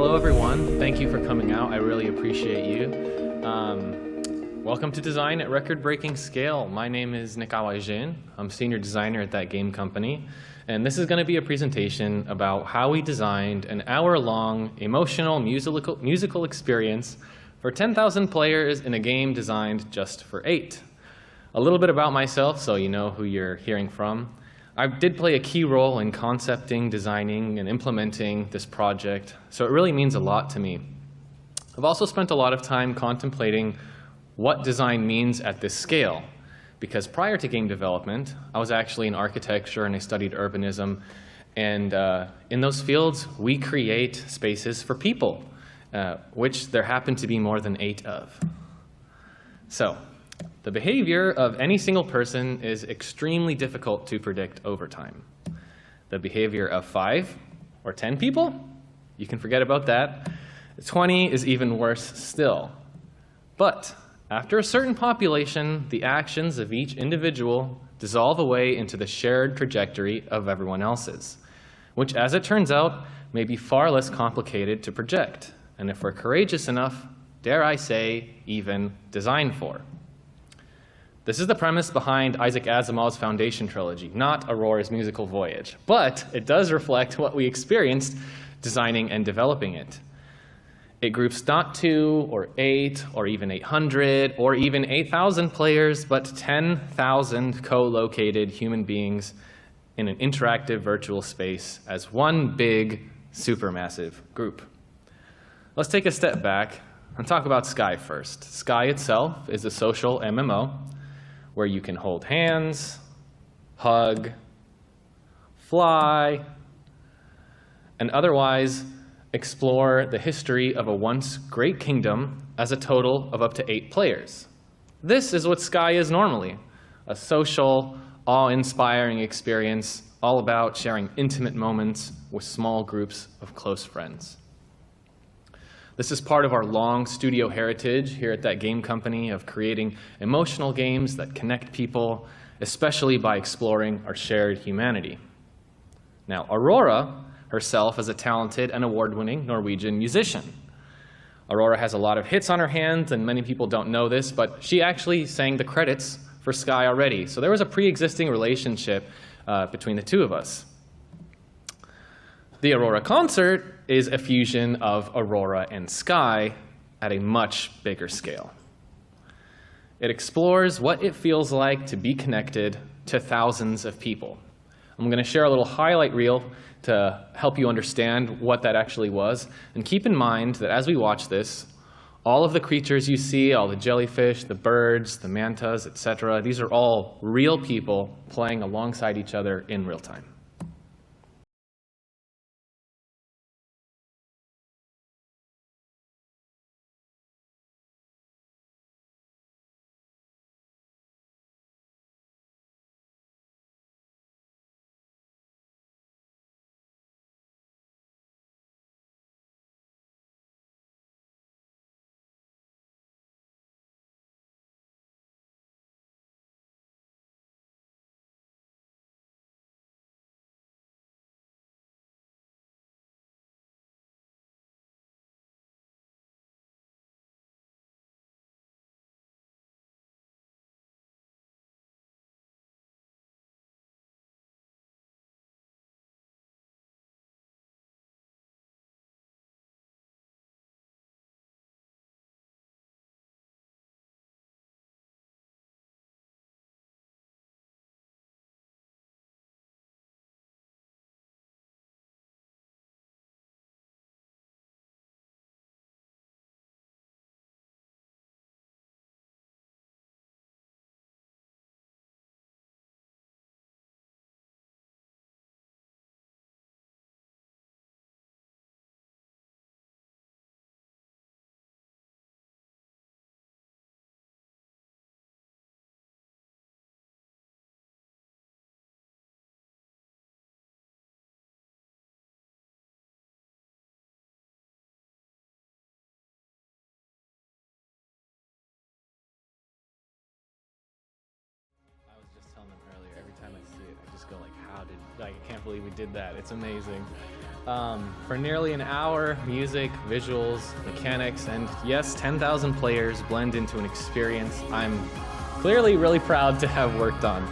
Hello everyone. Thank you for coming out. I really appreciate you. Welcome to Design at Record-Breaking Scale. My name is Nicolas Oueijan. I'm senior designer at that game company. And this is going to be a presentation about how we designed an hour-long emotional musical experience for 10,000 players in a game designed just for 8. A little bit about myself so you know who you're hearing from. I did play a key role in concepting, designing, and implementing this project, so it really means a lot to me. I've also spent a lot of time contemplating what design means at this scale, because prior to game development, I was actually in architecture and I studied urbanism, and in those fields, we create spaces for people, which there happen to be more than 8 of. So, the behavior of any single person is extremely difficult to predict over time. The behavior of 5 or 10 people, you can forget about that. 20 is even worse still. But after a certain population, the actions of each individual dissolve away into the shared trajectory of everyone else's, which, as it turns out, may be far less complicated to project, and if we're courageous enough, dare I say, even design for. This is the premise behind Isaac Asimov's Foundation trilogy, not Aurora's musical voyage. But it does reflect what we experienced designing and developing it. It groups not 2 or 8 or even 800 or even 8,000 players, but 10,000 co-located human beings in an interactive virtual space as one big, supermassive group. Let's take a step back and talk about Sky first. Sky itself is a social MMO where you can hold hands, hug, fly, and otherwise explore the history of a once great kingdom as a total of up to 8 players. This is what Sky is normally, a social, awe-inspiring experience all about sharing intimate moments with small groups of close friends. This is part of our long studio heritage here at that game company of creating emotional games that connect people, especially by exploring our shared humanity. Now, Aurora herself is a talented and award-winning Norwegian musician. Aurora has a lot of hits on her hands, and many people don't know this, but she actually sang the credits for Sky already. So there was a pre-existing relationship between the two of us. The Aurora concert is a fusion of Aurora and Sky at a much bigger scale. It explores what it feels like to be connected to thousands of people. I'm going to share a little highlight reel to help you understand what that actually was. And keep in mind that as we watch this, all of the creatures you see, all the jellyfish, the birds, the mantas, etc., these are all real people playing alongside each other in real time. successfully. We did that. It's amazing. For nearly an hour, music, visuals, mechanics, and yes, 10,000 players blend into an experience I'm clearly really proud to have worked on.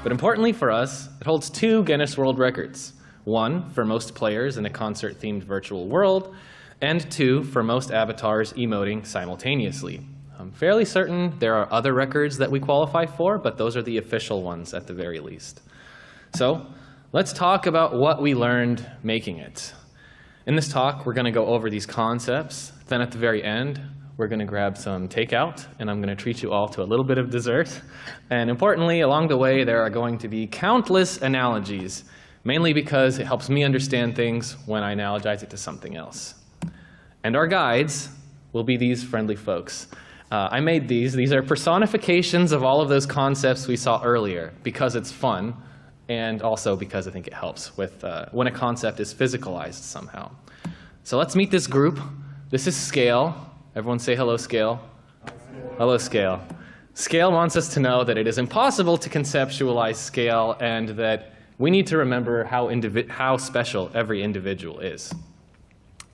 But importantly for us, it holds 2 Guinness World Records. 1 for most players in a concert-themed virtual world, and 2 for most avatars emoting simultaneously. I'm fairly certain there are other records that we qualify for, but those are the official ones at the very least. So let's talk about what we learned making it. In this talk, we're going to go over these concepts. Then at the very end, we're going to grab some takeout, and I'm going to treat you all to a little bit of dessert. And importantly, along the way, there are going to be countless analogies, mainly because it helps me understand things when I analogize it to something else. And our guides will be these friendly folks. I made these. These are personifications of all of those concepts we saw earlier because it's fun, and also because I think it helps with when a concept is physicalized somehow. So let's meet this group. This is Scale. Everyone say hello, Scale. Hello, Scale. Scale wants us to know that it is impossible to conceptualize scale and that we need to remember how special every individual is.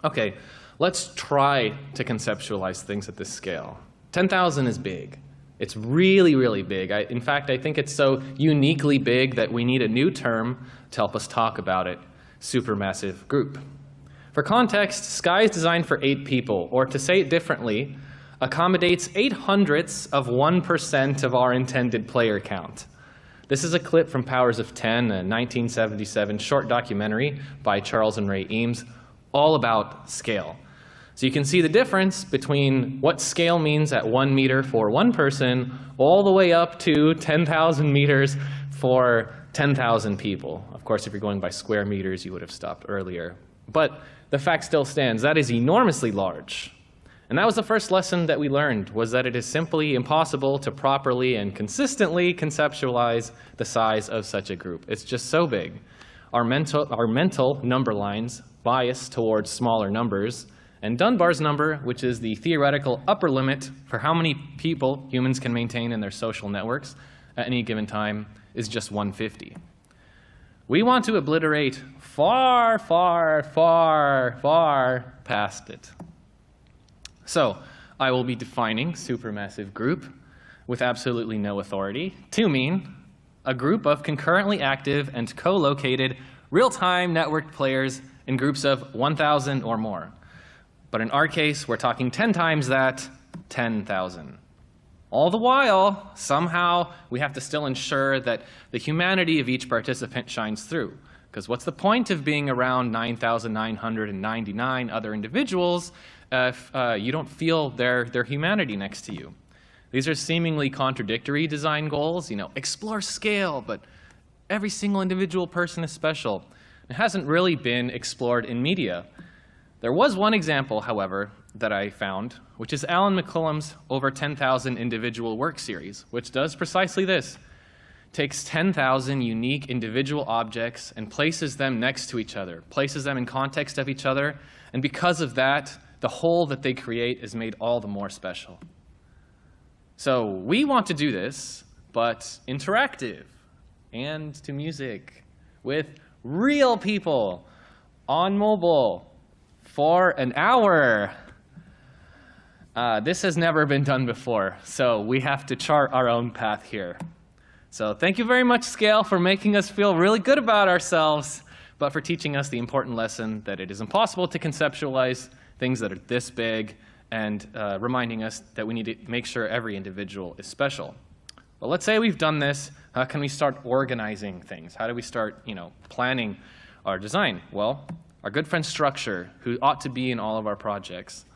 Okay, let's try to conceptualize things at this scale. 10,000 is big. It's really, really big. In fact, I think it's so uniquely big that we need a new term to help us talk about it: supermassive group. For context, Sky is designed for 8 people, or to say it differently, accommodates 0.08% of our intended player count. This is a clip from Powers of 10, a 1977 short documentary by Charles and Ray Eames, all about scale. So you can see the difference between what scale means at 1 meter for 1 person, all the way up to 10,000 meters for 10,000 people. Of course, if you're going by square meters, you would have stopped earlier. But the fact still stands, that is enormously large. And that was the first lesson that we learned, was that it is simply impossible to properly and consistently conceptualize the size of such a group. It's just so big. Our mental number lines bias towards smaller numbers, and Dunbar's number, which is the theoretical upper limit for how many people humans can maintain in their social networks at any given time, is just 150. We want to obliterate far, far, far, far past it. So I will be defining supermassive group with absolutely no authority to mean a group of concurrently active and co-located real-time networked players in groups of 1,000 or more. But in our case, we're talking 10 times that, 10,000. All the while, somehow, we have to still ensure that the humanity of each participant shines through. Because what's the point of being around 9,999 other individuals if you don't feel their humanity next to you? These are seemingly contradictory design goals. You know, explore scale, but every single individual person is special. It hasn't really been explored in media. There was one example, however, that I found, which is Alan McCullum's Over 10,000 Individual Work series, which does precisely this. Takes 10,000 unique individual objects and places them next to each other, places them in context of each other, and because of that, the whole that they create is made all the more special. So we want to do this, but interactive, and to music, with real people, on mobile, for an hour. This has never been done before, so we have to chart our own path here. So thank you very much, Scale, for making us feel really good about ourselves, but for teaching us the important lesson that it is impossible to conceptualize things that are this big, and reminding us that we need to make sure every individual is special. Well, let's say we've done this. How can we start organizing things? How do we start, planning our design? Well, our good friend Structure, who ought to be in all of our projects.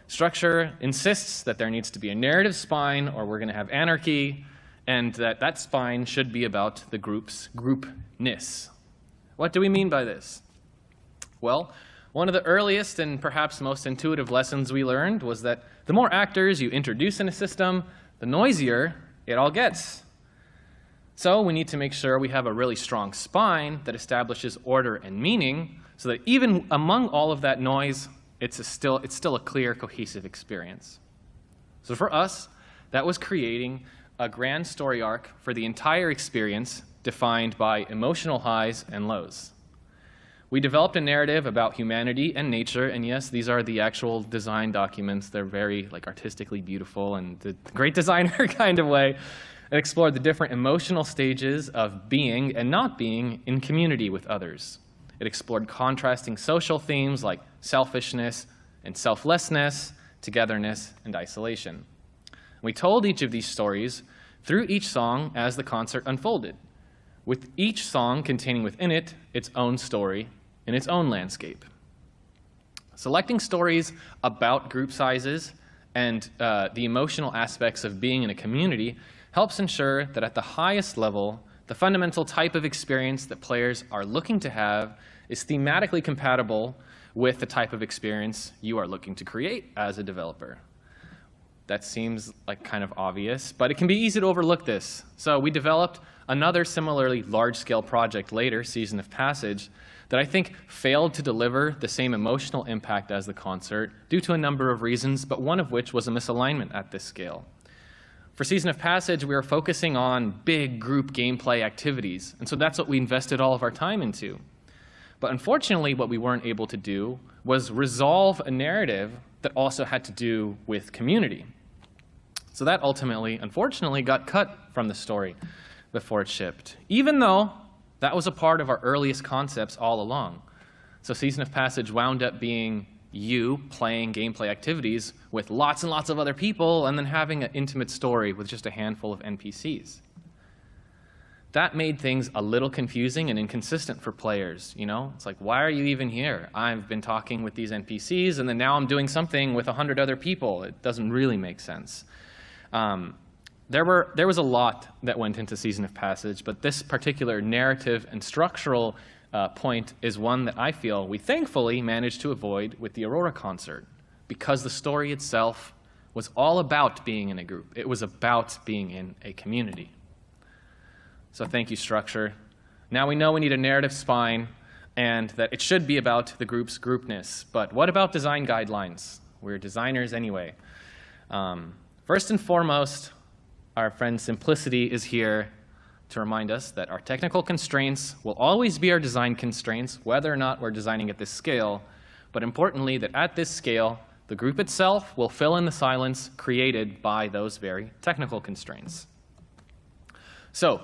Structure insists that there needs to be a narrative spine, or we're going to have anarchy, and that spine should be about the group's groupness. What do we mean by this? Well, one of the earliest and perhaps most intuitive lessons we learned was that the more actors you introduce in a system, the noisier it all gets. So we need to make sure we have a really strong spine that establishes order and meaning, so that even among all of that noise, it's still a clear, cohesive experience. So for us, that was creating a grand story arc for the entire experience defined by emotional highs and lows. We developed a narrative about humanity and nature, and yes, these are the actual design documents. They're very artistically beautiful and the great designer kind of way. It explored the different emotional stages of being and not being in community with others. It explored contrasting social themes like selfishness and selflessness, togetherness, and isolation. We told each of these stories through each song as the concert unfolded, with each song containing within it its own story in its own landscape. Selecting stories about group sizes and the emotional aspects of being in a community helps ensure that at the highest level, the fundamental type of experience that players are looking to have is thematically compatible with the type of experience you are looking to create as a developer. That seems like kind of obvious, but it can be easy to overlook this. So we developed another similarly large-scale project later, Season of Passage, that I think failed to deliver the same emotional impact as the concert due to a number of reasons, but one of which was a misalignment at this scale. For Season of Passage, we were focusing on big group gameplay activities, and so that's what we invested all of our time into. But unfortunately, what we weren't able to do was resolve a narrative that also had to do with community. So that ultimately, unfortunately, got cut from the story before it shipped, even though that was a part of our earliest concepts all along. So Season of Passage wound up being you playing gameplay activities with lots and lots of other people and then having an intimate story with just a handful of NPCs. That made things a little confusing and inconsistent for players, you know? It's like, why are you even here? I've been talking with these NPCs, and then now I'm doing something with 100 other people. It doesn't really make sense. There was a lot that went into Season of Passage, but this particular narrative and structural point is one that I feel we thankfully managed to avoid with the Aurora concert, because the story itself was all about being in a group. It was about being in a community. So thank you, structure. Now we know we need a narrative spine and that it should be about the group's groupness. But what about design guidelines? We're designers anyway. First and foremost, our friend Simplicity is here to remind us that our technical constraints will always be our design constraints, whether or not we're designing at this scale, but importantly, that at this scale, the group itself will fill in the silence created by those very technical constraints. So,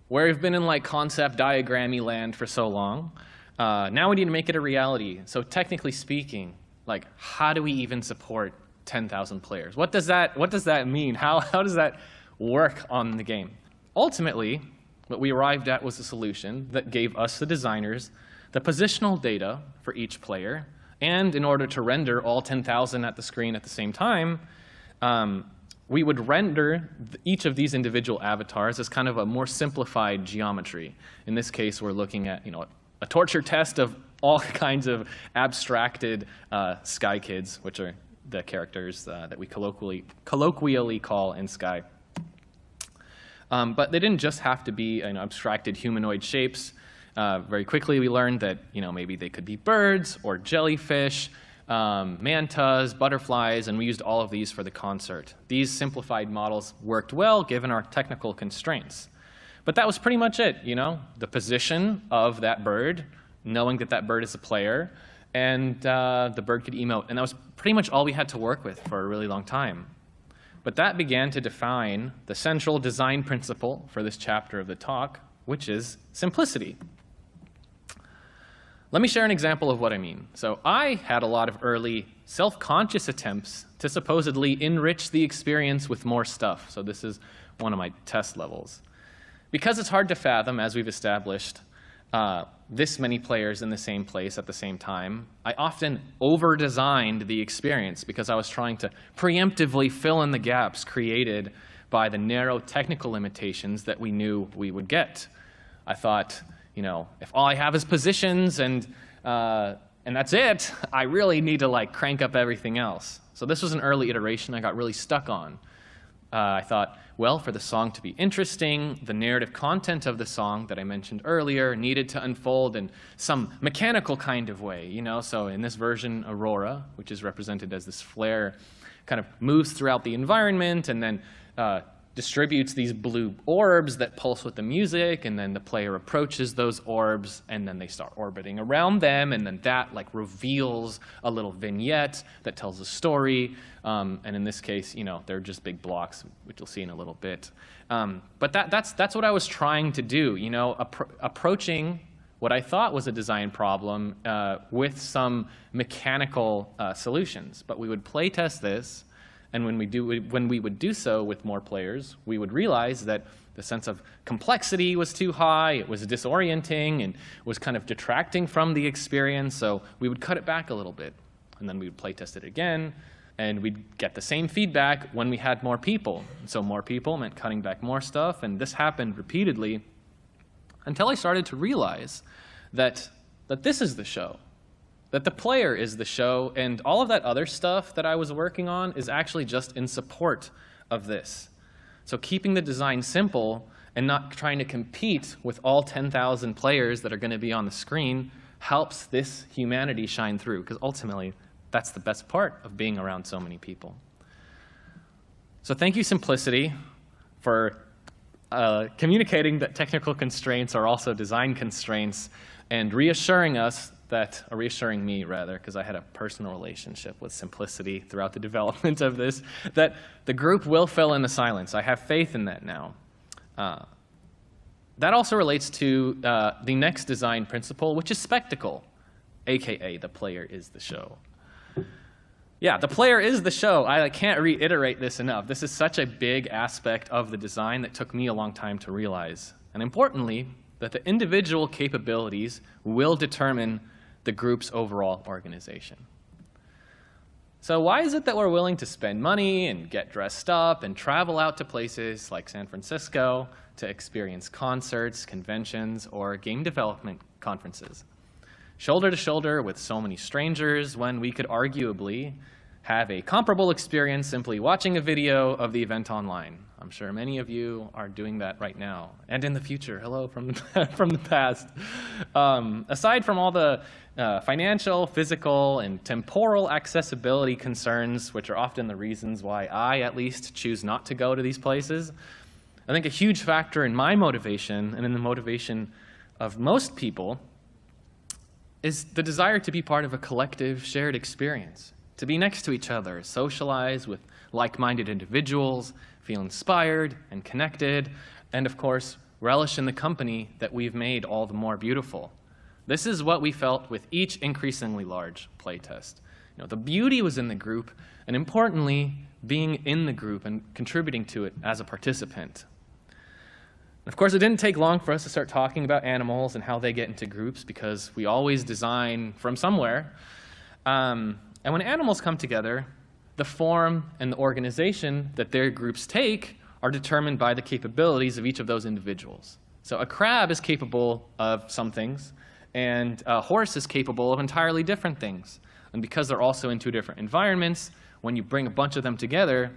where we've been in like concept diagrammy land for so long, now we need to make it a reality. So technically speaking, like how do we even support 10,000 players? What does that mean? How does that work on the game? Ultimately, what we arrived at was a solution that gave us, the designers, the positional data for each player. And in order to render all 10,000 at the screen at the same time, we would render each of these individual avatars as kind of a more simplified geometry. In this case, we're looking at a torture test of all kinds of abstracted Sky Kids, which are the characters that we colloquially call in Sky. But they didn't just have to be abstracted humanoid shapes. Very quickly we learned that maybe they could be birds or jellyfish, mantas, butterflies, and we used all of these for the concert. These simplified models worked well given our technical constraints. But that was pretty much it, the position of that bird, knowing that that bird is a player, and the bird could emote. And that was pretty much all we had to work with for a really long time. But that began to define the central design principle for this chapter of the talk, which is simplicity. Let me share an example of what I mean. So I had a lot of early self-conscious attempts to supposedly enrich the experience with more stuff. So this is one of my test levels. Because it's hard to fathom, as we've established, this many players in the same place at the same time, I often over-designed the experience because I was trying to preemptively fill in the gaps created by the narrow technical limitations that we knew we would get. I thought, if all I have is positions and that's it, I really need to crank up everything else. So this was an early iteration I got really stuck on. I thought, well, for the song to be interesting, the narrative content of the song that I mentioned earlier needed to unfold in some mechanical kind of way, So in this version, Aurora, which is represented as this flare, kind of moves throughout the environment and then distributes these blue orbs that pulse with the music, and then the player approaches those orbs, and then they start orbiting around them, and then that like reveals a little vignette that tells a story. And in this case, they're just big blocks, which you'll see in a little bit. But that's what I was trying to do, approaching what I thought was a design problem with some mechanical solutions. But we would play test this. And when we would do so with more players, we would realize that the sense of complexity was too high, it was disorienting, and was kind of detracting from the experience. So we would cut it back a little bit. And then we would play test it again, and we'd get the same feedback when we had more people. And so more people meant cutting back more stuff, and this happened repeatedly until I started to realize that this is the show. That the player is the show, and all of that other stuff that I was working on is actually just in support of this. So keeping the design simple and not trying to compete with all 10,000 players that are going to be on the screen helps this humanity shine through, because ultimately, that's the best part of being around so many people. So thank you, Simplicity, for communicating that technical constraints are also design constraints, and reassuring me, because I had a personal relationship with Simplicity throughout the development of this, that the group will fill in the silence. I have faith in that now. That also relates to the next design principle, which is spectacle, aka the player is the show. Yeah, the player is the show. I can't reiterate this enough. This is such a big aspect of the design that took me a long time to realize. And importantly, that the individual capabilities will determine the group's overall organization. So why is it that we're willing to spend money and get dressed up and travel out to places like San Francisco to experience concerts, conventions, or game development conferences? Shoulder to shoulder with so many strangers, when we could arguably have a comparable experience simply watching a video of the event online. I'm sure many of you are doing that right now, and in the future. Hello from the past. Aside from all the financial, physical, and temporal accessibility concerns, which are often the reasons why I, at least, choose not to go to these places, I think a huge factor in my motivation, and in the motivation of most people, is the desire to be part of a collective, shared experience, to be next to each other, socialize with like-minded individuals, feel inspired and connected, and of course, relish in the company that we've made all the more beautiful. This is what we felt with each increasingly large playtest. The beauty was in the group, and importantly, being in the group and contributing to it as a participant. Of course, it didn't take long for us to start talking about animals and how they get into groups, because we always design from somewhere. And when animals come together, the form and the organization that their groups take are determined by the capabilities of each of those individuals. So a crab is capable of some things, and a horse is capable of entirely different things. And because they're also in two different environments, when you bring a bunch of them together,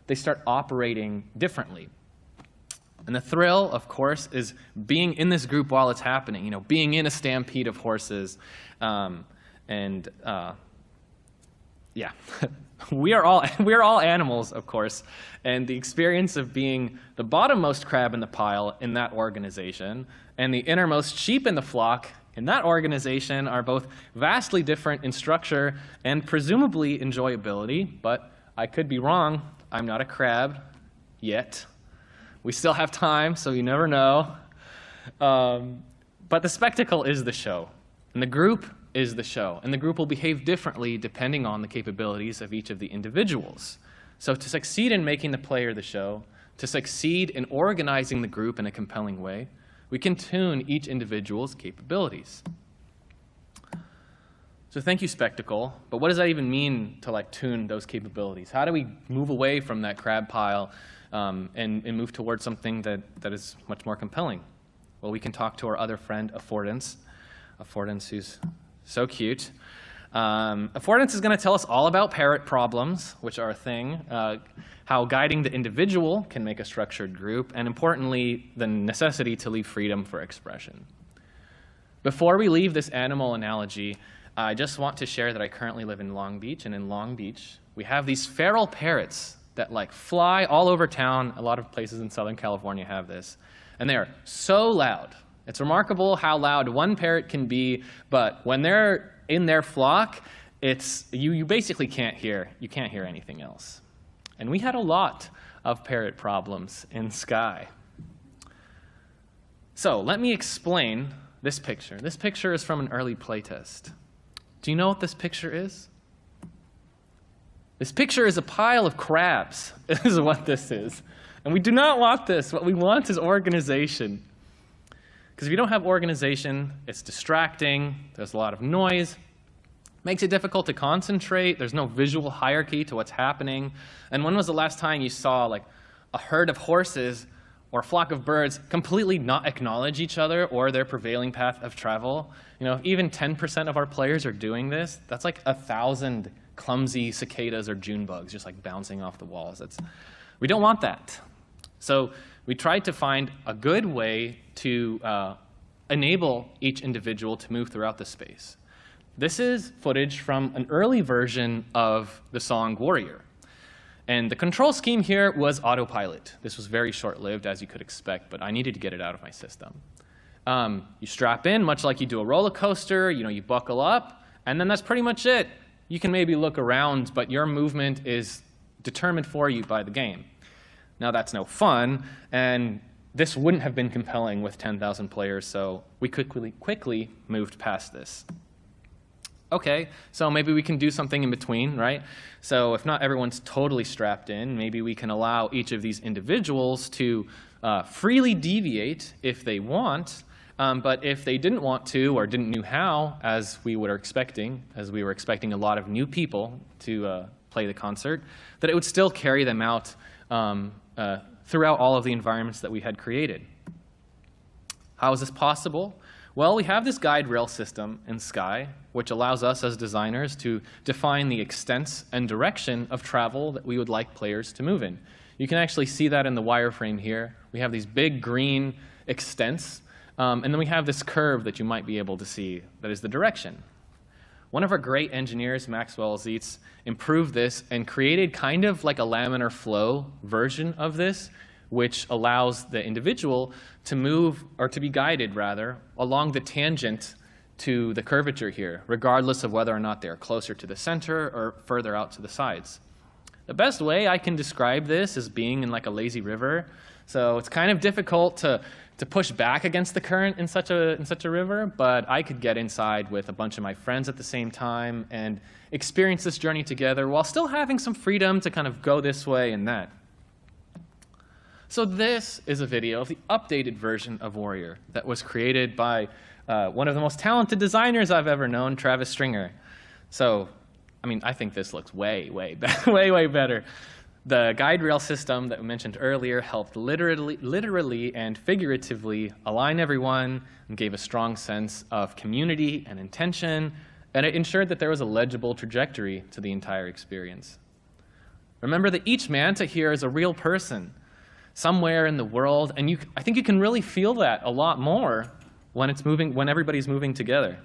they start operating differently. And the thrill, of course, is being in this group while it's happening, being in a stampede of horses. Yeah, we are all animals, of course, and the experience of being the bottommost crab in the pile in that organization and the innermost sheep in the flock in that organization are both vastly different in structure and presumably enjoyability, but I could be wrong. I'm not a crab yet. We still have time, so you never know. But the spectacle is the show, and the group is the show, and the group will behave differently depending on the capabilities of each of the individuals. So to succeed in making the player the show, to succeed in organizing the group in a compelling way, we can tune each individual's capabilities. So thank you, Spectacle, but what does that even mean to tune those capabilities? How do we move away from that crab pile and move towards something that is much more compelling? Well, we can talk to our other friend, Affordance, who's so cute. Affordance is going to tell us all about parrot problems, which are a thing, how guiding the individual can make a structured group, and importantly, the necessity to leave freedom for expression. Before we leave this animal analogy, I just want to share that I currently live in Long Beach, and in Long Beach, we have these feral parrots that like fly all over town. A lot of places in Southern California have this. And they are so loud. It's remarkable how loud one parrot can be, but when they're in their flock, you basically can't hear anything else. And we had a lot of parrot problems in Sky. So let me explain this picture. This picture is from an early playtest. Do you know what this picture is? This picture is a pile of crabs, is what this is. And we do not want this. What we want is organization. Because if you don't have organization, it's distracting, there's a lot of noise, makes it difficult to concentrate, there's no visual hierarchy to what's happening. And when was the last time you saw like a herd of horses or a flock of birds completely not acknowledge each other or their prevailing path of travel? You know, if even 10% of our players are doing this, that's like 1,000 clumsy cicadas or June bugs just like bouncing off the walls. We don't want that. So we tried to find a good way to enable each individual to move throughout the space. This is footage from an early version of the song Warrior. And the control scheme here was autopilot. This was very short-lived, as you could expect, but I needed to get it out of my system. You strap in, much like you do a roller coaster, you buckle up, and then that's pretty much it. You can maybe look around, but your movement is determined for you by the game. Now, that's no fun, and this wouldn't have been compelling with 10,000 players, so we quickly moved past this. Okay, so maybe we can do something in between, right? So if not everyone's totally strapped in, maybe we can allow each of these individuals to freely deviate if they want, but if they didn't want to or didn't know how, as we were expecting a lot of new people to play the concert, that it would still carry them out throughout all of the environments that we had created. How is this possible? Well, we have this guide rail system in Sky, which allows us as designers to define the extents and direction of travel that we would like players to move in. You can actually see that in the wireframe here. We have these big green extents, and then we have this curve that you might be able to see that is the direction. One of our great engineers, Maxwell Zietz, improved this and created kind of like a laminar flow version of this, which allows the individual to move, or to be guided rather, along the tangent to the curvature here, regardless of whether or not they're closer to the center or further out to the sides. The best way I can describe this is being in like a lazy river. So it's kind of difficult to push back against the current in such a river, but I could get inside with a bunch of my friends at the same time and experience this journey together while still having some freedom to kind of go this way and that. So this is a video of the updated version of Warrior that was created by one of the most talented designers I've ever known, Travis Stringer. So, I mean, I think this looks way better. The guide rail system that we mentioned earlier helped literally and figuratively align everyone and gave a strong sense of community and intention, and it ensured that there was a legible trajectory to the entire experience. Remember that each manta here is a real person somewhere in the world, and I think you can really feel that a lot more when everybody's moving together.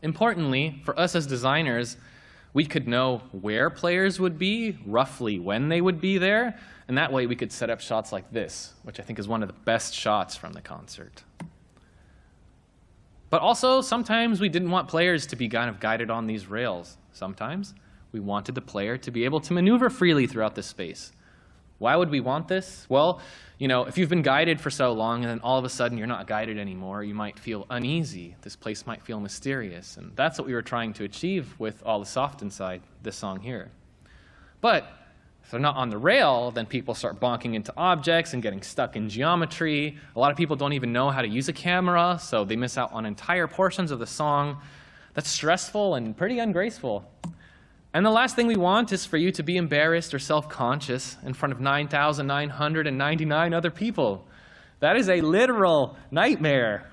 Importantly, for us as designers, we could know where players would be, roughly when they would be there, and that way we could set up shots like this, which I think is one of the best shots from the concert. But also, sometimes we didn't want players to be kind of guided on these rails. Sometimes we wanted the player to be able to maneuver freely throughout the space. Why would we want this? Well, if you've been guided for so long and then all of a sudden you're not guided anymore, you might feel uneasy. This place might feel mysterious. And that's what we were trying to achieve with All the Soft inside this song here. But if they're not on the rail, then people start bonking into objects and getting stuck in geometry. A lot of people don't even know how to use a camera, so they miss out on entire portions of the song. That's stressful and pretty ungraceful. And the last thing we want is for you to be embarrassed or self-conscious in front of 9,999 other people. That is a literal nightmare.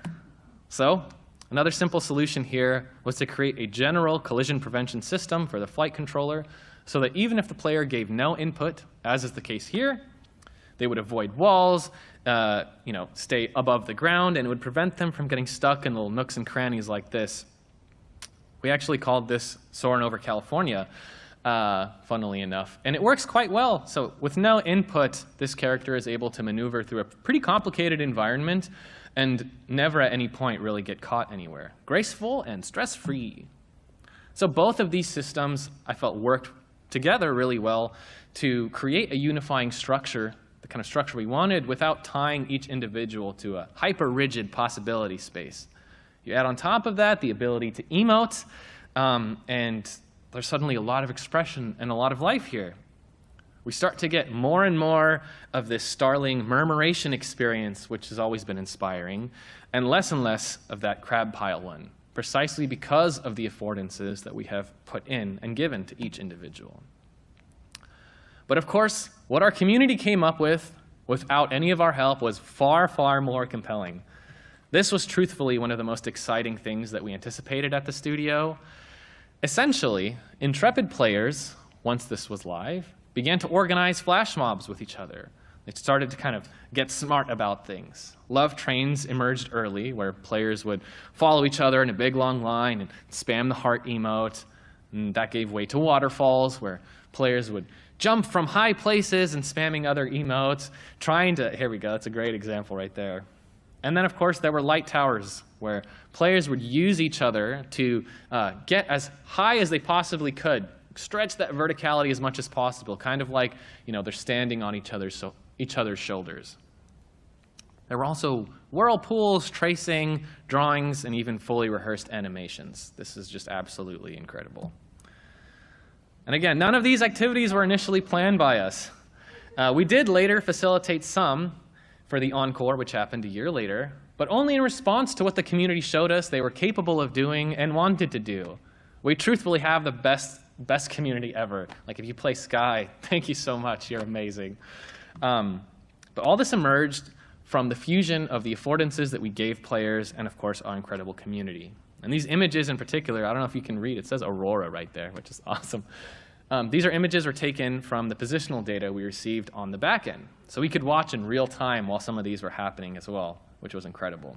So, another simple solution here was to create a general collision prevention system for the flight controller so that even if the player gave no input, as is the case here, they would avoid walls, stay above the ground, and it would prevent them from getting stuck in little nooks and crannies like this. We actually called this Soarin' Over California funnily enough. And it works quite well. So with no input, this character is able to maneuver through a pretty complicated environment and never at any point really get caught anywhere. Graceful and stress-free. So both of these systems, I felt, worked together really well to create a unifying structure, the kind of structure we wanted, without tying each individual to a hyper-rigid possibility space. You add on top of that the ability to emote, and there's suddenly a lot of expression and a lot of life here. We start to get more and more of this starling murmuration experience, which has always been inspiring, and less of that crab pile one, precisely because of the affordances that we have put in and given to each individual. But of course, what our community came up with without any of our help was far, far more compelling. This was truthfully one of the most exciting things that we anticipated at the studio. Essentially, intrepid players, once this was live, began to organize flash mobs with each other. They started to kind of get smart about things. Love trains emerged early, where players would follow each other in a big long line and spam the heart emote. And that gave way to waterfalls, where players would jump from high places and spamming other emotes, trying to, here we go, that's a great example right there. And then, of course, there were light towers, where players would use each other to get as high as they possibly could, stretch that verticality as much as possible, kind of like, they're standing on each other's shoulders. There were also whirlpools, tracing, drawings, and even fully rehearsed animations. This is just absolutely incredible. And again, none of these activities were initially planned by us. We did later facilitate some for the encore, which happened a year later, but only in response to what the community showed us they were capable of doing and wanted to do. We truthfully have the best community ever. Like, if you play Sky, thank you so much, you're amazing. But all this emerged from the fusion of the affordances that we gave players and, of course, our incredible community. And these images in particular, I don't know if you can read, it says Aurora right there, which is awesome. These images were taken from the positional data we received on the back end. So we could watch in real time while some of these were happening as well, which was incredible.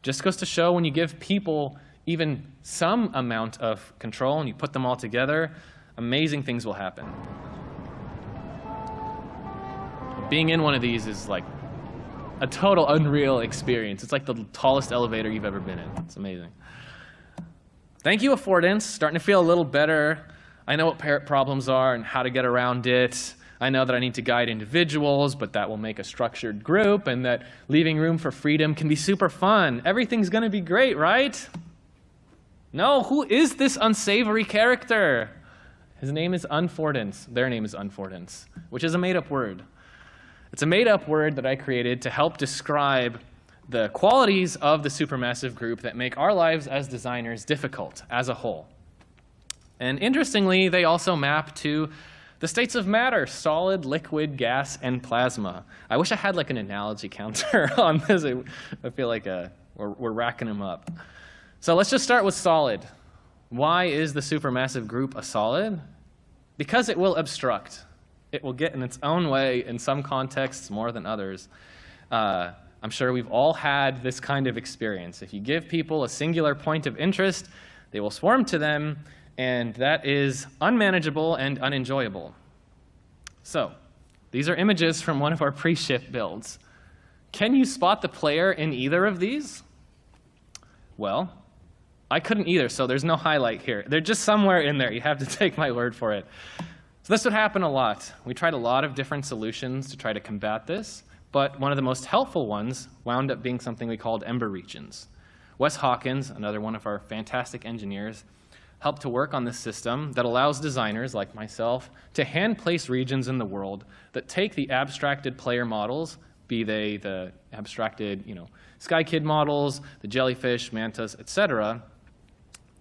Just goes to show when you give people even some amount of control and you put them all together, amazing things will happen. Being in one of these is like a total unreal experience. It's like the tallest elevator you've ever been in. It's amazing. Thank you, affordance. Starting to feel a little better. I know what problems are and how to get around it. I know that I need to guide individuals, but that will make a structured group, and that leaving room for freedom can be super fun. Everything's going to be great, right? No, who is this unsavory character? His name is Unfordance. Their name is Unfordance, which is a made-up word. It's a made-up word that I created to help describe the qualities of the supermassive group that make our lives as designers difficult as a whole. And interestingly, they also map to the states of matter: solid, liquid, gas, and plasma. I wish I had like an analogy counter on this. I feel like we're racking them up. So let's just start with solid. Why is the supermassive group a solid? Because it will obstruct. It will get in its own way in some contexts more than others. I'm sure we've all had this kind of experience. If you give people a singular point of interest, they will swarm to them, and that is unmanageable and unenjoyable. So these are images from one of our pre-ship builds. Can you spot the player in either of these? Well, I couldn't either, so there's no highlight here. They're just somewhere in there. You have to take my word for it. So this would happen a lot. We tried a lot of different solutions to try to combat this, but one of the most helpful ones wound up being something we called ember regions. Wes Hawkins, another one of our fantastic engineers, helped to work on this system that allows designers like myself to hand-place regions in the world that take the abstracted player models, be they the abstracted, Sky Kid models, the jellyfish, mantas, etc.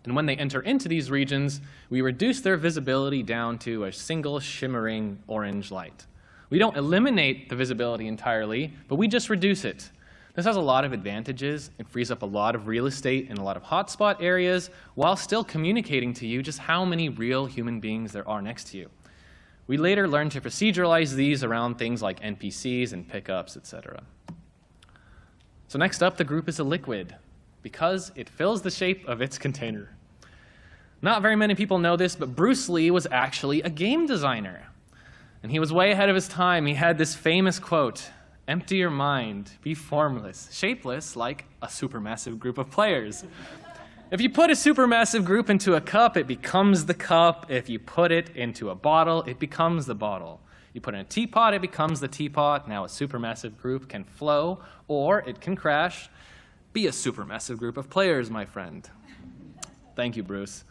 And when they enter into these regions, we reduce their visibility down to a single shimmering orange light. We don't eliminate the visibility entirely, but we just reduce it. This has a lot of advantages. It frees up a lot of real estate in a lot of hotspot areas while still communicating to you just how many real human beings there are next to you. We later learned to proceduralize these around things like NPCs and pickups, etc. So next up, the group is a liquid because it fills the shape of its container. Not very many people know this, but Bruce Lee was actually a game designer. And he was way ahead of his time. He had this famous quote, "Empty your mind, be formless, shapeless like a supermassive group of players." If you put a supermassive group into a cup, it becomes the cup. If you put it into a bottle, it becomes the bottle. You put it in a teapot, it becomes the teapot. Now a supermassive group can flow, or it can crash. Be a supermassive group of players, my friend. Thank you, Bruce.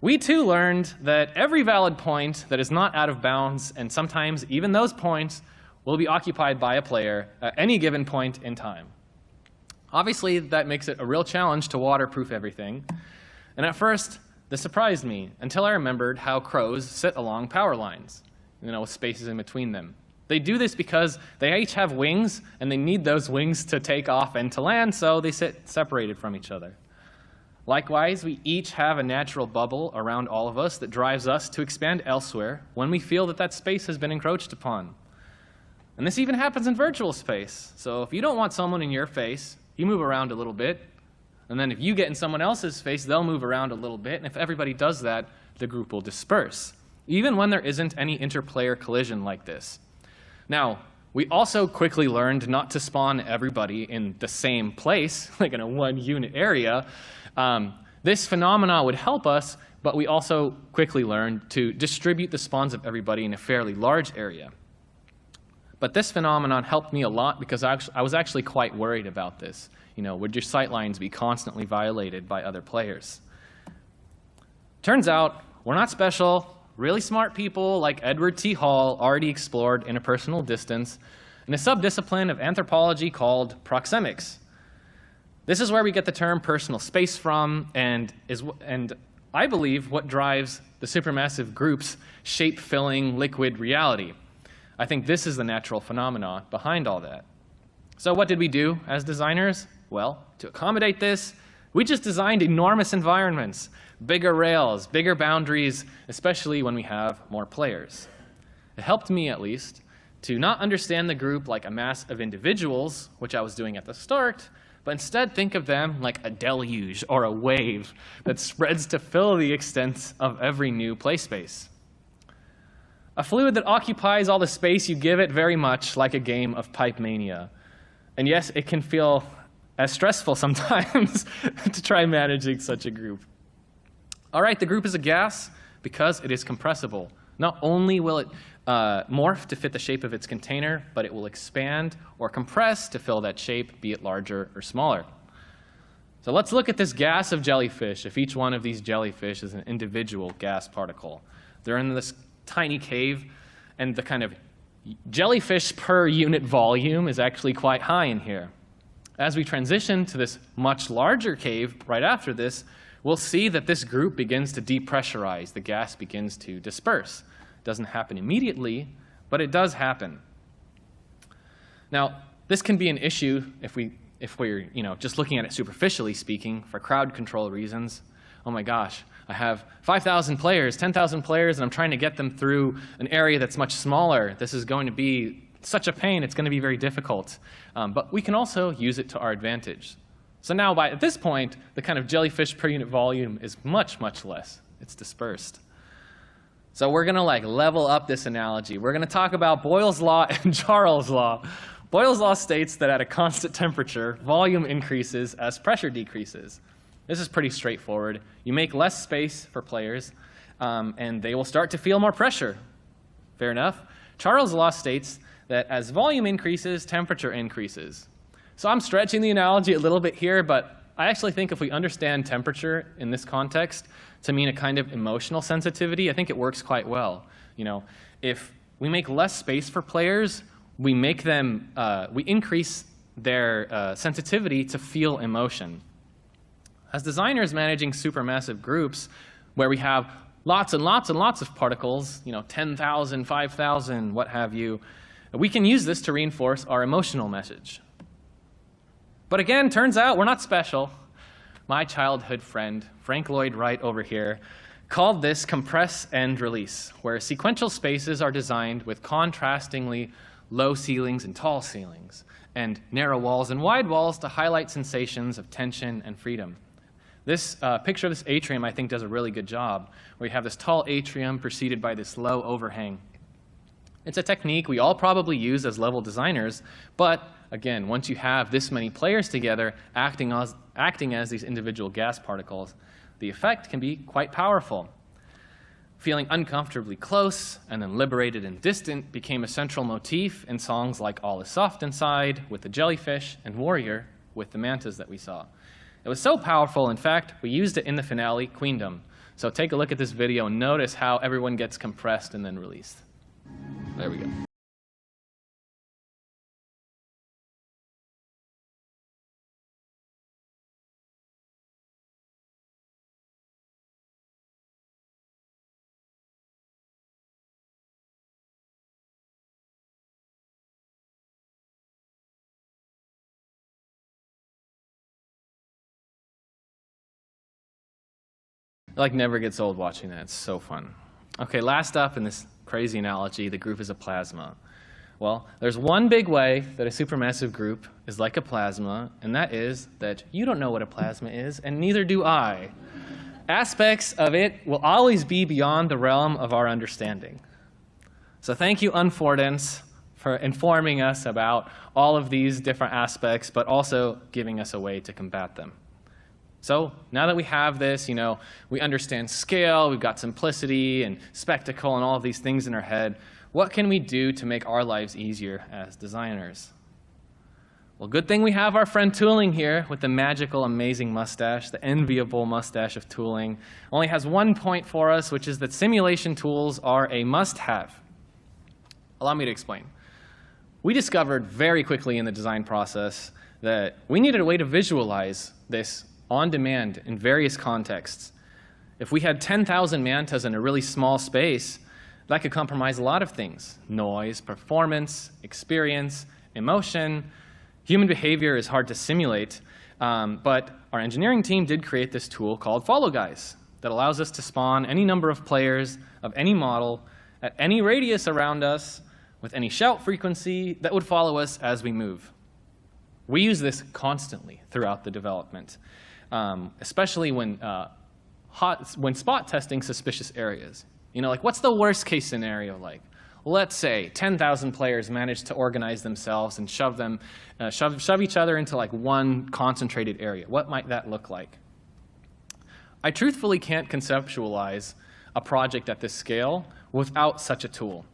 We too learned that every valid point that is not out of bounds, and sometimes even those points, will be occupied by a player at any given point in time. Obviously, that makes it a real challenge to waterproof everything. And at first, this surprised me until I remembered how crows sit along power lines, with spaces in between them. They do this because they each have wings, and they need those wings to take off and to land, so they sit separated from each other. Likewise, we each have a natural bubble around all of us that drives us to expand elsewhere when we feel that that space has been encroached upon. And this even happens in virtual space. So if you don't want someone in your face, you move around a little bit. And then if you get in someone else's face, they'll move around a little bit. And if everybody does that, the group will disperse, even when there isn't any interplayer collision like this. Now, we also quickly learned not to spawn everybody in the same place, like in a one-unit area. This phenomena would help us, but we also quickly learned to distribute the spawns of everybody in a fairly large area. But this phenomenon helped me a lot because I was actually quite worried about this. Would your sightlines be constantly violated by other players? Turns out, we're not special. Really smart people like Edward T. Hall already explored interpersonal distance in a subdiscipline of anthropology called proxemics. This is where we get the term personal space from, and I believe what drives the supermassive group's shape-filling liquid reality. I think this is the natural phenomenon behind all that. So what did we do as designers? Well, to accommodate this, we just designed enormous environments, bigger rails, bigger boundaries, especially when we have more players. It helped me, at least, to not understand the group like a mass of individuals, which I was doing at the start, but instead think of them like a deluge or a wave that spreads to fill the extent of every new play space. A fluid that occupies all the space you give it, very much like a game of pipe mania. And yes, it can feel as stressful sometimes to try managing such a group. All right, the group is a gas because it is compressible. Not only will it morph to fit the shape of its container, but it will expand or compress to fill that shape, be it larger or smaller. So let's look at this gas of jellyfish. If each one of these jellyfish is an individual gas particle. They're in this tiny cave, and the kind of jellyfish per unit volume is actually quite high in here. As we transition to this much larger cave right after this, we'll see that this group begins to depressurize. The gas begins to disperse. It doesn't happen immediately, but it does happen. Now, this can be an issue if we're just looking at it superficially speaking for crowd control reasons. Oh my gosh, I have 5,000 players, 10,000 players, and I'm trying to get them through an area that's much smaller. This is going to be such a pain. It's going to be very difficult. But we can also use it to our advantage. So now, at this point, the kind of jellyfish per unit volume is much, much less. It's dispersed. So we're going to level up this analogy. We're going to talk about Boyle's law and Charles' law. Boyle's law states that at a constant temperature, volume increases as pressure decreases. This is pretty straightforward. You make less space for players, and they will start to feel more pressure. Fair enough. Charles' law states that as volume increases, temperature increases. So I'm stretching the analogy a little bit here, but I actually think if we understand temperature in this context to mean a kind of emotional sensitivity, I think it works quite well. If we make less space for players, we increase their sensitivity to feel emotion. As designers managing supermassive groups where we have lots and lots and lots of particles, 10,000, 5,000, what have you, we can use this to reinforce our emotional message. But again, turns out we're not special. My childhood friend, Frank Lloyd Wright over here, called this compress and release, where sequential spaces are designed with contrastingly low ceilings and tall ceilings, and narrow walls and wide walls to highlight sensations of tension and freedom. This picture of this atrium, I think, does a really good job, where you have this tall atrium preceded by this low overhang. It's a technique we all probably use as level designers, but again, once you have this many players together acting as these individual gas particles, the effect can be quite powerful. Feeling uncomfortably close and then liberated and distant became a central motif in songs like All Is Soft Inside with the jellyfish and Warrior with the mantas that we saw. It was so powerful, in fact, we used it in the finale, Queendom. So take a look at this video and notice how everyone gets compressed and then released. There we go. It like never gets old watching that. It's so fun. Okay, last up in this crazy analogy, the group is a plasma. Well, there's one big way that a supermassive group is like a plasma, and that is that you don't know what a plasma is, and neither do I. Aspects of it will always be beyond the realm of our understanding. So thank you, Unfordance, for informing us about all of these different aspects, but also giving us a way to combat them. So now that we have this, we understand scale, we've got simplicity and spectacle and all of these things in our head, what can we do to make our lives easier as designers? Well, good thing we have our friend Tooling here with the magical, amazing mustache, the enviable mustache of Tooling. Only has one point for us, which is that simulation tools are a must-have. Allow me to explain. We discovered very quickly in the design process that we needed a way to visualize this on demand in various contexts. If we had 10,000 mantas in a really small space, that could compromise a lot of things: noise, performance, experience, emotion. Human behavior is hard to simulate, but our engineering team did create this tool called Follow Guys that allows us to spawn any number of players of any model at any radius around us with any shout frequency that would follow us as we move. We use this constantly throughout the development, especially when spot testing suspicious areas. Like, what's the worst case scenario like? Let's say 10,000 players manage to organize themselves and shove each other into like one concentrated area. What might that look like? I truthfully can't conceptualize a project at this scale without such a tool.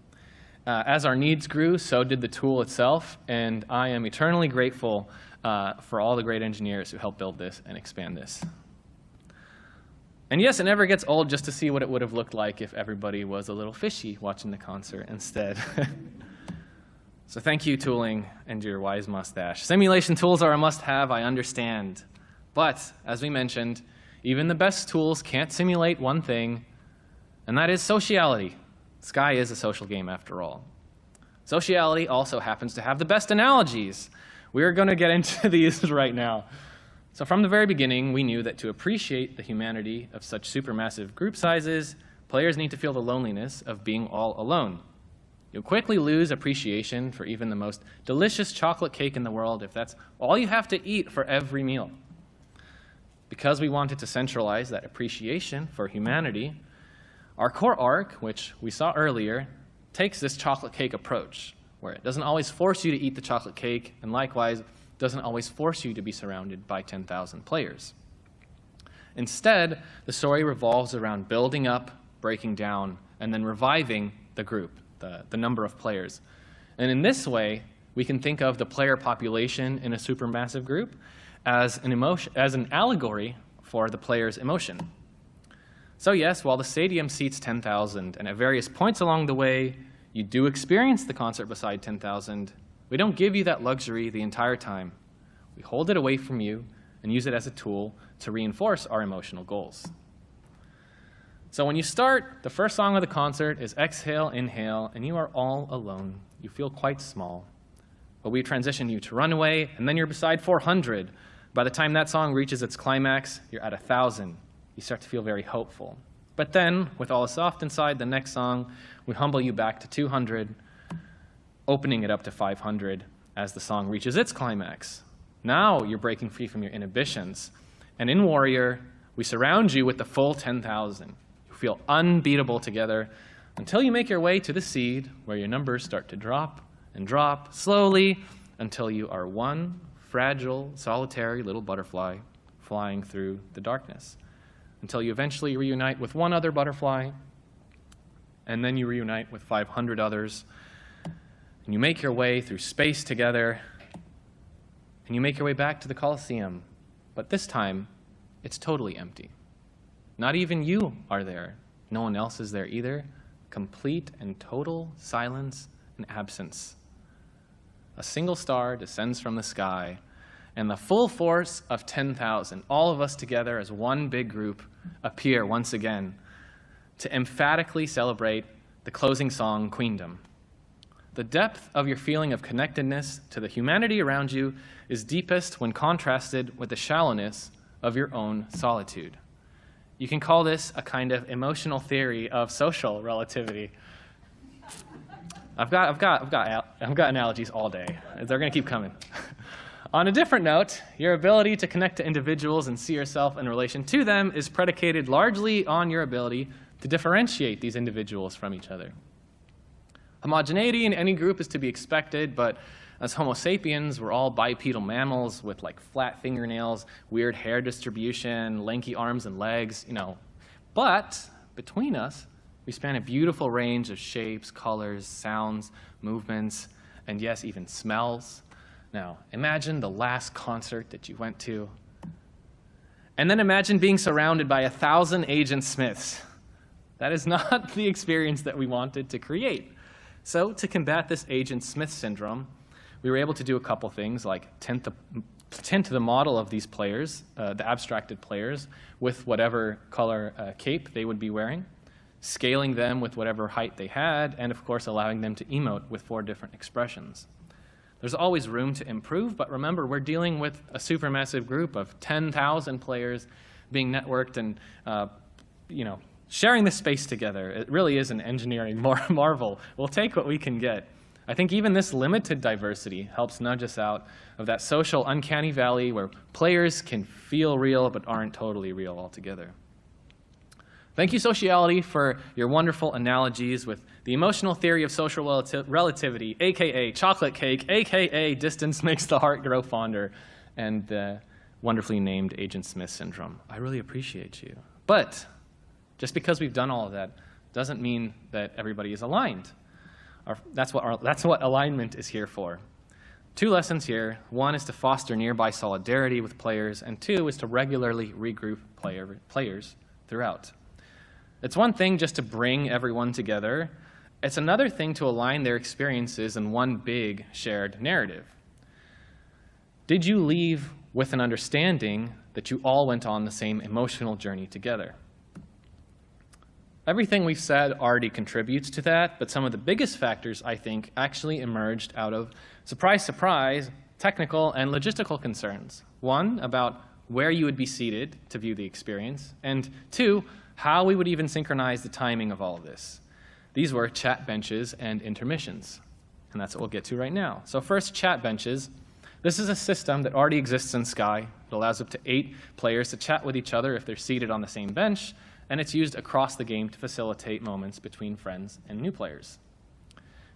As our needs grew, so did the tool itself, and I am eternally grateful for all the great engineers who helped build this and expand this. And yes, it never gets old just to see what it would have looked like if everybody was a little fishy watching the concert instead. So thank you, Tooling, and your wise mustache. Simulation tools are a must-have, I understand. But, as we mentioned, even the best tools can't simulate one thing, and that is sociality. Sky is a social game, after all. Sociality also happens to have the best analogies. We are going to get into these right now. So from the very beginning, we knew that to appreciate the humanity of such supermassive group sizes, players need to feel the loneliness of being all alone. You'll quickly lose appreciation for even the most delicious chocolate cake in the world if that's all you have to eat for every meal. Because we wanted to centralize that appreciation for humanity, our core arc, which we saw earlier, takes this chocolate cake approach, where it doesn't always force you to eat the chocolate cake, and likewise, doesn't always force you to be surrounded by 10,000 players. Instead, the story revolves around building up, breaking down, and then reviving the group, the number of players. And in this way, we can think of the player population in a supermassive group as an allegory for the player's emotion. So yes, while the stadium seats 10,000, and at various points along the way, you do experience the concert beside 10,000, we don't give you that luxury the entire time. We hold it away from you and use it as a tool to reinforce our emotional goals. So when you start, the first song of the concert is Exhale, Inhale, and you are all alone. You feel quite small. But we transition you to Runaway, and then you're beside 400. By the time that song reaches its climax, you're at 1,000. You start to feel very hopeful. But then, with All Is Soft Inside, the next song, we humble you back to 200, opening it up to 500 as the song reaches its climax. Now you're breaking free from your inhibitions. And in Warrior, We surround you with the full 10,000. You feel unbeatable together until you make your way to the seed, where your numbers start to drop and drop slowly until you are one fragile, solitary little butterfly flying through the darkness, until you eventually reunite with one other butterfly, and then you reunite with 500 others, and you make your way through space together, and you make your way back to the Colosseum. But this time, it's totally empty. Not even you are there. No one else is there either. Complete and total silence and absence. A single star descends from the sky, and the full force of 10,000, all of us together as one big group, appear once again to emphatically celebrate the closing song, Queendom. The depth of your feeling of connectedness to the humanity around you is deepest when contrasted with the shallowness of your own solitude. You can call this a kind of emotional theory of social relativity. I've got analogies all day. They're going to keep coming. On a different note, your ability to connect to individuals and see yourself in relation to them is predicated largely on your ability to differentiate these individuals from each other. Homogeneity in any group is to be expected, but as Homo sapiens, we're all bipedal mammals with like flat fingernails, weird hair distribution, lanky arms and legs, But between us, we span a beautiful range of shapes, colors, sounds, movements, and yes, even smells. Now, imagine the last concert that you went to, and then imagine being surrounded by 1,000 Agent Smiths. That is not the experience that we wanted to create. So to combat this Agent Smith syndrome, we were able to do a couple things, like tint the model of these players, the abstracted players, with whatever color cape they would be wearing, scaling them with whatever height they had, and of course allowing them to emote with 4 different expressions. There's always room to improve, but remember, we're dealing with a supermassive group of 10,000 players being networked and sharing this space together. It really is an engineering marvel. We'll take what we can get. I think even this limited diversity helps nudge us out of that social uncanny valley where players can feel real but aren't totally real altogether. Thank you, Sociality, for your wonderful analogies with the emotional theory of social relativity, aka chocolate cake, aka distance makes the heart grow fonder, and the wonderfully named Agent Smith syndrome. I really appreciate you. But just because we've done all of that doesn't mean that everybody is aligned. That's what alignment is here for. 2 lessons here. 1 is to foster nearby solidarity with players, and 2 is to regularly regroup players throughout. It's one thing just to bring everyone together. It's another thing to align their experiences in one big shared narrative. Did you leave with an understanding that you all went on the same emotional journey together? Everything we've said already contributes to that, but some of the biggest factors, I think, actually emerged out of, surprise, surprise, technical and logistical concerns. 1, about where you would be seated to view the experience, and 2, how we would even synchronize the timing of all of this. These were chat benches and intermissions, and that's what we'll get to right now. So first, chat benches. This is a system that already exists in Sky. It allows up to 8 players to chat with each other if they're seated on the same bench, and it's used across the game to facilitate moments between friends and new players.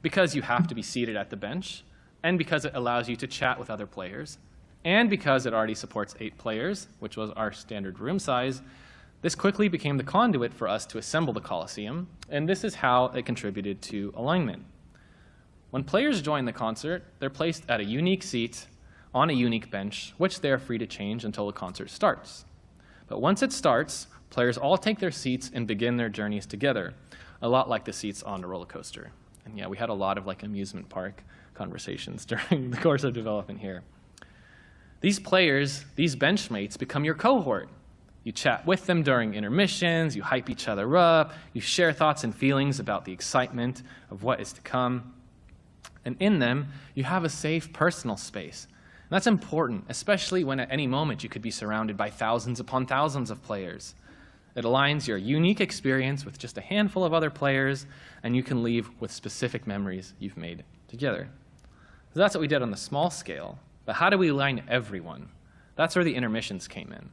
Because you have to be seated at the bench, and because it allows you to chat with other players, and because it already supports 8 players, which was our standard room size, this quickly became the conduit for us to assemble the Colosseum, and this is how it contributed to alignment. When players join the concert, they're placed at a unique seat on a unique bench, which they are free to change until the concert starts. But once it starts, players all take their seats and begin their journeys together, a lot like the seats on a roller coaster. And yeah, we had a lot of amusement park conversations during the course of development here. These players, these benchmates, become your cohort. You chat with them during intermissions, you hype each other up, you share thoughts and feelings about the excitement of what is to come. And in them, you have a safe personal space. And that's important, especially when at any moment you could be surrounded by thousands upon thousands of players. It aligns your unique experience with just a handful of other players, and you can leave with specific memories you've made together. So that's what we did on the small scale. But how do we align everyone? That's where the intermissions came in.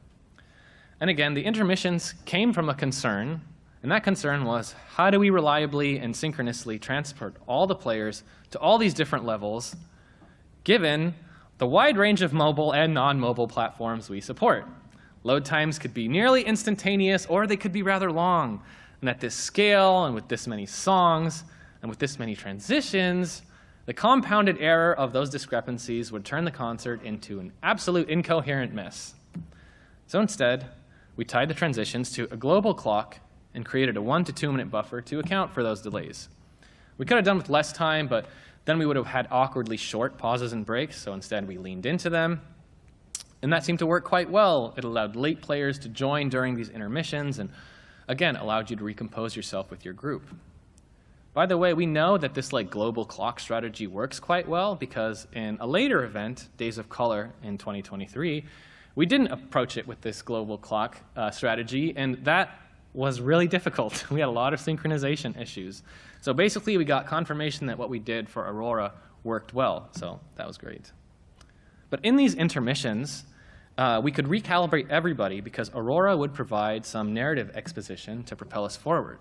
And again, the intermissions came from a concern, and that concern was, how do we reliably and synchronously transport all the players to all these different levels, given the wide range of mobile and non-mobile platforms we support? Load times could be nearly instantaneous, or they could be rather long. And at this scale, and with this many songs, and with this many transitions, the compounded error of those discrepancies would turn the concert into an absolute incoherent mess. So instead, we tied the transitions to a global clock and created a 1 to 2 minute buffer to account for those delays. We could have done with less time, but then we would have had awkwardly short pauses and breaks, so instead we leaned into them. And that seemed to work quite well. It allowed late players to join during these intermissions and, again, allowed you to recompose yourself with your group. By the way, we know that this global clock strategy works quite well because in a later event, Days of Color in 2023, we didn't approach it with this global clock strategy, and that was really difficult. We had a lot of synchronization issues. So basically, we got confirmation that what we did for Aurora worked well, so that was great. But in these intermissions, we could recalibrate everybody because Aurora would provide some narrative exposition to propel us forward.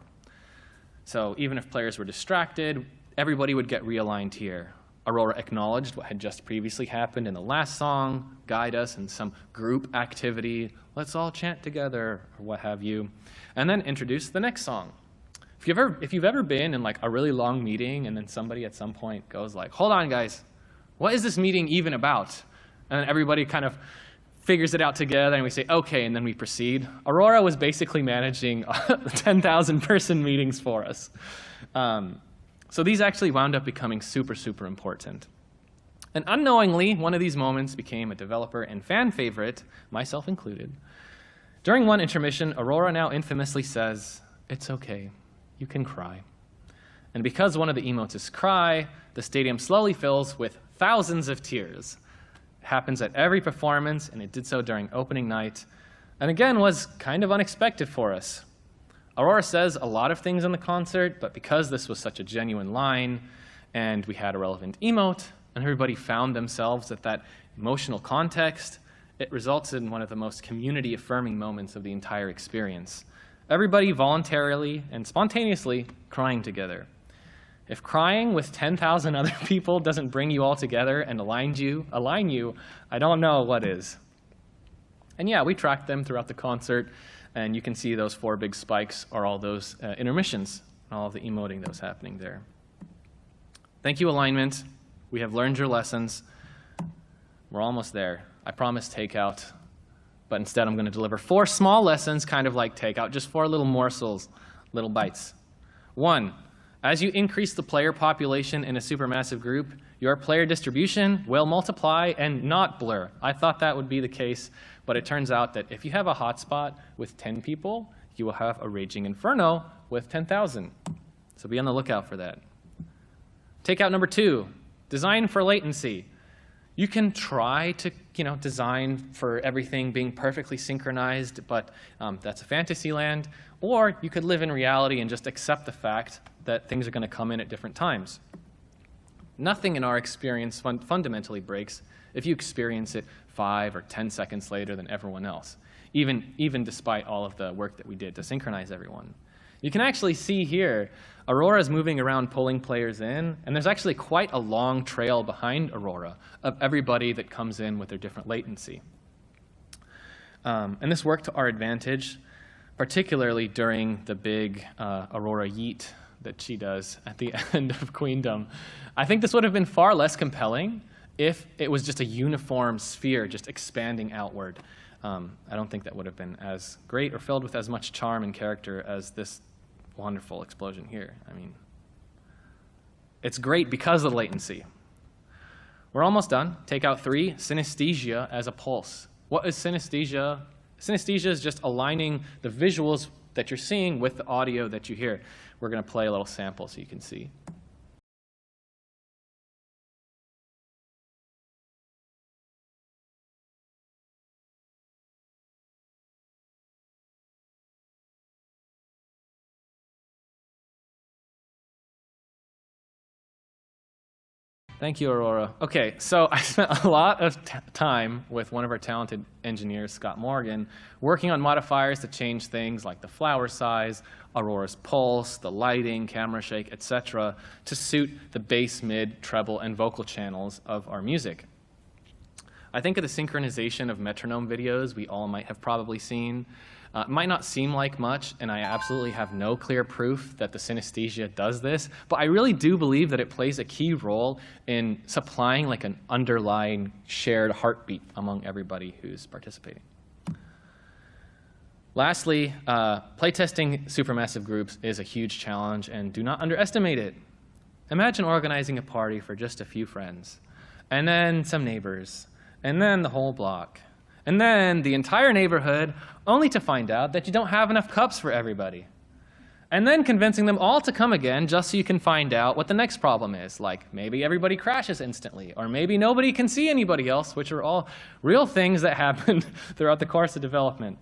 So even if players were distracted, everybody would get realigned here. Aurora acknowledged what had just previously happened in the last song, guide us in some group activity, let's all chant together, or what have you, and then introduce the next song. If you've ever been in a really long meeting and then somebody at some point goes hold on guys, what is this meeting even about? And then everybody kind of figures it out together and we say, okay, and then we proceed. Aurora was basically managing 10,000 person meetings for us. So these actually wound up becoming super, super important. And unknowingly, one of these moments became a developer and fan favorite, myself included. During one intermission, Aurora now infamously says, "It's okay, you can cry." And because one of the emotes is cry, the stadium slowly fills with thousands of tears. It happens at every performance, and it did so during opening night, and again was kind of unexpected for us. Aurora says a lot of things in the concert, but because this was such a genuine line, and we had a relevant emote, and everybody found themselves at that emotional context, it results in one of the most community-affirming moments of the entire experience. Everybody voluntarily and spontaneously crying together. If crying with 10,000 other people doesn't bring you all together and align you, I don't know what is. And yeah, we tracked them throughout the concert, and you can see those 4 big spikes are all those intermissions, all of the emoting that was happening there. Thank you, alignment. We have learned your lessons. We're almost there. I promised takeout, but instead I'm going to deliver 4 small lessons, kind of like takeout, just 4 little morsels, little bites. 1, as you increase the player population in a supermassive group, your player distribution will multiply and not blur. I thought that would be the case, but it turns out that if you have a hotspot with 10 people, you will have a raging inferno with 10,000. So be on the lookout for that. Takeout number 2, design for latency. You can try to design for everything being perfectly synchronized, but that's a fantasy land. Or you could live in reality and just accept the fact that things are going to come in at different times. Nothing in our experience fundamentally breaks if you experience it 5 or 10 seconds later than everyone else, even despite all of the work that we did to synchronize everyone. You can actually see here, Aurora is moving around pulling players in, and there's actually quite a long trail behind Aurora of everybody that comes in with their different latency. And this worked to our advantage, particularly during the big Aurora yeet that she does at the end of Queendom. I think this would have been far less compelling if it was just a uniform sphere just expanding outward. I don't think that would have been as great or filled with as much charm and character as this wonderful explosion here. I mean, it's great because of the latency. We're almost done. Takeout 3, synesthesia as a pulse. What is synesthesia? Synesthesia is just aligning the visuals that you're seeing with the audio that you hear. We're going to play a little sample so you can see. Thank you, Aurora. Okay, so I spent a lot of time with one of our talented engineers, Scott Morgan, working on modifiers to change things like the flower size, Aurora's pulse, the lighting, camera shake, etc., to suit the bass, mid, treble, and vocal channels of our music. I think of the synchronization of metronome videos we all might have probably seen. It might not seem like much, and I absolutely have no clear proof that the synesthesia does this, but I really do believe that it plays a key role in supplying like an underlying shared heartbeat among everybody who's participating. Lastly, playtesting supermassive groups is a huge challenge, and do not underestimate it. Imagine organizing a party for just a few friends, and then some neighbors, and then the whole block, and then the entire neighborhood, only to find out that you don't have enough cups for everybody. And then convincing them all to come again just so you can find out what the next problem is, like maybe everybody crashes instantly, or maybe nobody can see anybody else, which are all real things that happen throughout the course of development.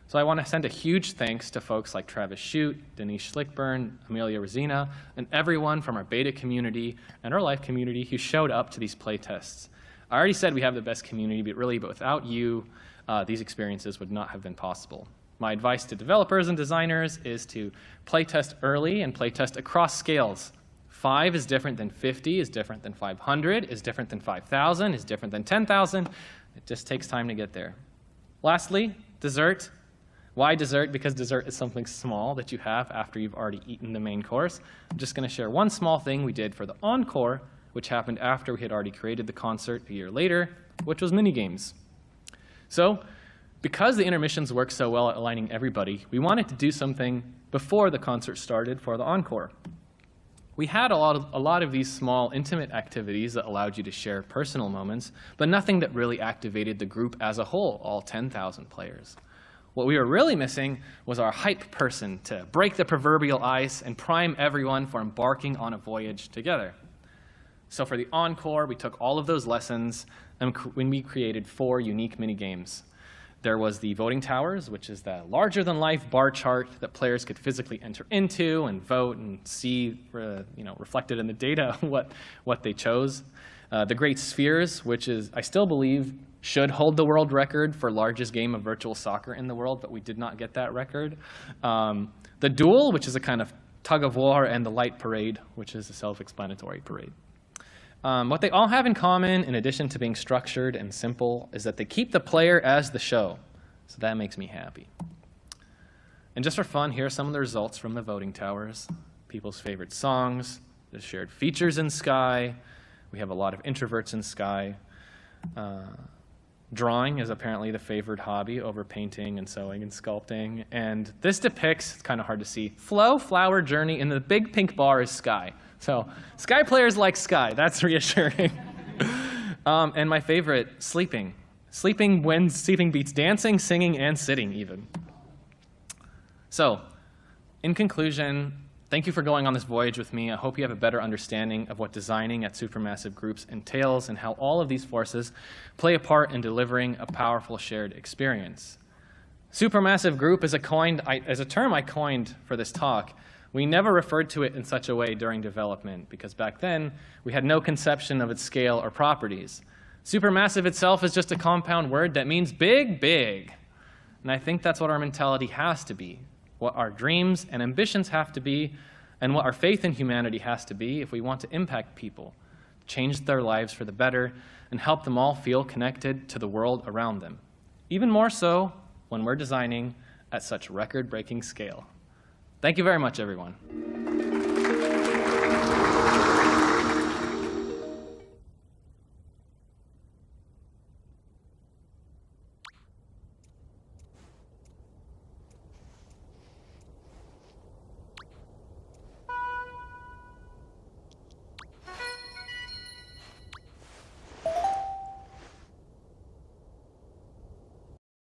So I want to send a huge thanks to folks like Travis Shute, Denise Schlickburn, Amelia Rosina, and everyone from our beta community and our live community who showed up to these playtests. I already said we have the best community, but without you, these experiences would not have been possible. My advice to developers and designers is to playtest early and playtest across scales. 5 is different than 50, is different than 500, is different than 5,000, is different than 10,000. It just takes time to get there. Lastly, dessert. Why dessert? Because dessert is something small that you have after you've already eaten the main course. I'm just going to share one small thing we did for the encore, which happened after we had already created the concert a year later, which was minigames. So, because the intermissions work so well at aligning everybody, we wanted to do something before the concert started for the encore. We had a lot of these small, intimate activities that allowed you to share personal moments, but nothing that really activated the group as a whole, all 10,000 players. What we were really missing was our hype person to break the proverbial ice and prime everyone for embarking on a voyage together. So for the encore, we took all of those lessons and we created 4 unique mini-games. There was the voting towers, which is the larger-than-life bar chart that players could physically enter into and vote and see reflected in the data what they chose. The Great Spheres, which is, I still believe, should hold the world record for largest game of virtual soccer in the world, but we did not get that record. The Duel, which is a kind of tug-of-war, and the Light Parade, which is a self-explanatory parade. What they all have in common, in addition to being structured and simple, is that they keep the player as the show. So that makes me happy. And just for fun, here are some of the results from the voting towers. People's favorite songs, the shared features in Sky. We have a lot of introverts in Sky. Drawing is apparently the favored hobby over painting and sewing and sculpting. And this depicts, it's kind of hard to see, Flow, Flower, Journey, and the big pink bar is Sky. So Sky players like Sky. That's reassuring. And my favorite, sleeping. Sleeping beats dancing, singing, and sitting even. So in conclusion, thank you for going on this voyage with me. I hope you have a better understanding of what designing at supermassive groups entails and how all of these forces play a part in delivering a powerful shared experience. Supermassive group is a term I coined for this talk. We never referred to it in such a way during development because back then we had no conception of its scale or properties. Supermassive itself is just a compound word that means big, big. And I think that's what our mentality has to be, what our dreams and ambitions have to be, and what our faith in humanity has to be if we want to impact people, change their lives for the better, and help them all feel connected to the world around them. Even more so when we're designing at such record-breaking scale. Thank you very much, everyone.